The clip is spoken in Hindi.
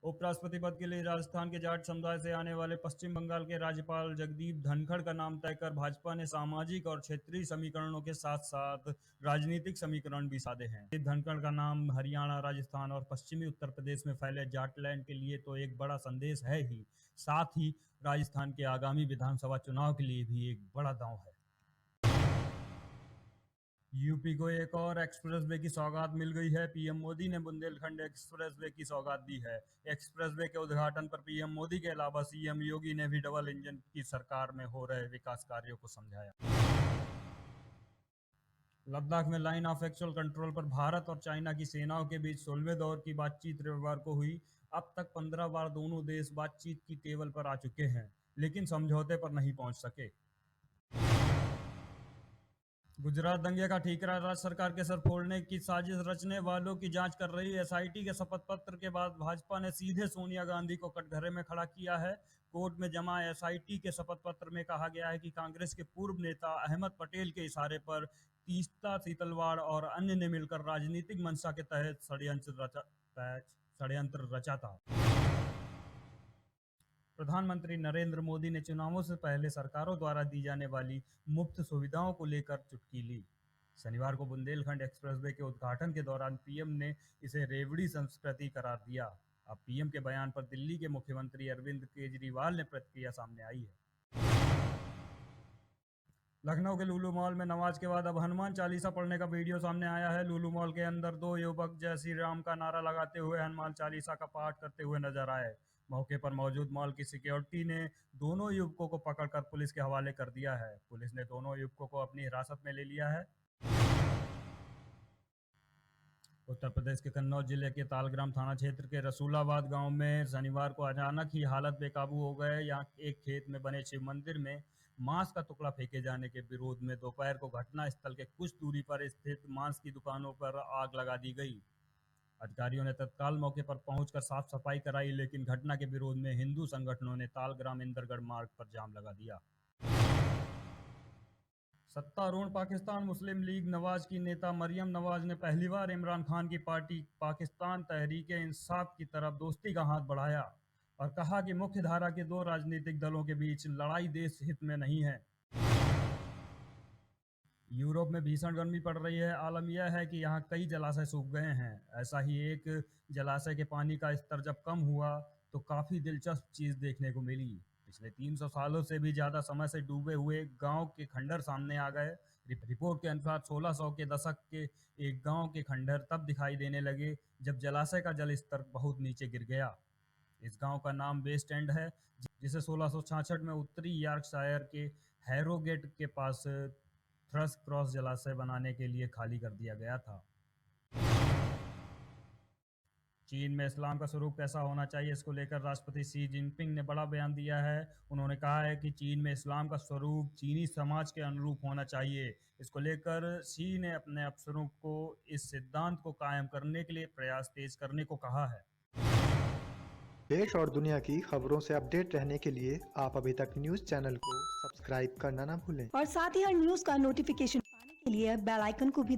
उपराष्ट्रपति पद के लिए राजस्थान के जाट समुदाय से आने वाले पश्चिम बंगाल के राज्यपाल जगदीप धनखड़ का नाम तय कर भाजपा ने सामाजिक और क्षेत्रीय समीकरणों के साथ साथ राजनीतिक समीकरण भी साधे हैं। जगदीप धनखड़ का नाम हरियाणा, राजस्थान और पश्चिमी उत्तर प्रदेश में फैले जाटलैंड के लिए तो एक बड़ा संदेश है ही, साथ ही राजस्थान के आगामी विधानसभा चुनाव के लिए भी एक बड़ा दांव है। यूपी को एक और एक्सप्रेसवे की सौगात मिल गई है। पीएम मोदी ने बुंदेलखंड एक्सप्रेसवे की सौगात दी है। एक्सप्रेसवे के उद्घाटन पर पीएम मोदी के अलावा सीएम योगी ने भी डबल इंजन की सरकार में हो रहे विकास कार्यों को समझाया। लद्दाख में लाइन ऑफ एक्चुअल कंट्रोल पर भारत और चाइना की सेनाओं के बीच 16वें दौर की बातचीत रविवार को हुई। अब तक 15 बार दोनों देश बातचीत की टेबल पर आ चुके हैं, लेकिन समझौते पर नहीं पहुंच सके। गुजरात दंगे का ठीकरा राज्य सरकार के सर फोड़ने की साजिश रचने वालों की जांच कर रही एसआईटी के शपथ पत्र के बाद भाजपा ने सीधे सोनिया गांधी को कटघरे में खड़ा किया है। कोर्ट में जमा एसआईटी के शपथ पत्र में कहा गया है कि कांग्रेस के पूर्व नेता अहमद पटेल के इशारे पर तीस्ता, सीतलवाड़ और अन्य ने मिलकर राजनीतिक मंशा के तहत षड्यंत्र रचा था। प्रधानमंत्री नरेंद्र मोदी ने चुनावों से पहले सरकारों द्वारा दी जाने वाली मुफ्त सुविधाओं को लेकर चुटकी ली। शनिवार को बुंदेलखंड एक्सप्रेसवे के उद्घाटन के दौरान पीएम ने इसे रेवड़ी संस्कृति करार दिया। अब पीएम के बयान पर दिल्ली के मुख्यमंत्री अरविंद केजरीवाल ने प्रतिक्रिया सामने आई है। लखनऊ के लुलु मॉल में नमाज के बाद अब हनुमान चालीसा पढ़ने का वीडियो सामने आया है। लुलु मॉल के अंदर दो युवक जय श्री राम का नारा लगाते हुए हनुमान चालीसा का पाठ करते हुए नजर आए। मौके पर मौजूद मॉल की सिक्योरिटी ने दोनों युवकों को पकड़कर पुलिस के हवाले कर दिया है। पुलिस ने दोनों युवकों को अपनी हिरासत में ले लिया है। उत्तर प्रदेश के कन्नौज जिले के तालग्राम थाना क्षेत्र के रसूलाबाद गांव में शनिवार को अचानक ही हालत बेकाबू हो गए। यहां एक खेत में बने शिव मंदिर में मांस का टुकड़ा फेंके जाने के विरोध में दोपहर को घटना स्थल के कुछ दूरी पर स्थित मांस की दुकानों पर आग लगा दी गई। अधिकारियों ने तत्काल मौके पर पहुंचकर साफ सफाई कराई, लेकिन घटना के विरोध में हिंदू संगठनों ने तालग्राम इंदरगढ़ मार्ग पर जाम लगा दिया। सत्तारूढ़ पाकिस्तान मुस्लिम लीग नवाज की नेता मरियम नवाज ने पहली बार इमरान खान की पार्टी पाकिस्तान तहरीक-ए-इंसाफ की तरफ दोस्ती का हाथ बढ़ाया और कहा कि मुख्य धारा के दो राजनीतिक दलों के बीच लड़ाई देश हित में नहीं है। यूरोप में भीषण गर्मी पड़ रही है। आलम यह है कि यहाँ कई जलाशय सूख गए हैं। ऐसा ही एक जलाशय के पानी का स्तर जब कम हुआ तो काफी दिलचस्प चीज देखने को मिली। पिछले 300 सालों से भी ज्यादा समय से डूबे हुए गांव के खंडर सामने आ गए। रिपोर्ट के अनुसार 1600 के दशक के एक गांव के खंडर तब दिखाई देने लगे जब जलाशय का जल स्तर बहुत नीचे गिर गया। इस गांव का नाम वेस्ट एंड है, जिसे 1666 में उत्तरी यॉर्कशायर के हैरोगेट के पास थ्रस क्रॉस जलाशय बनाने के लिए खाली कर दिया गया था। चीन में इस्लाम का स्वरूप कैसा होना चाहिए, इसको लेकर राष्ट्रपति शी जिनपिंग ने बड़ा बयान दिया है। उन्होंने कहा है कि चीन में इस्लाम का स्वरूप चीनी समाज के अनुरूप होना चाहिए। इसको लेकर शी ने अपने अफसरों को इस सिद्धांत को कायम करने के लिए प्रयास तेज करने को कहा है। देश और दुनिया की खबरों से अपडेट रहने के लिए आप अभी तक न्यूज चैनल को सब्सक्राइब करना ना भूलें और साथ ही हर न्यूज का नोटिफिकेशन पाने के लिए बेल आइकन को भी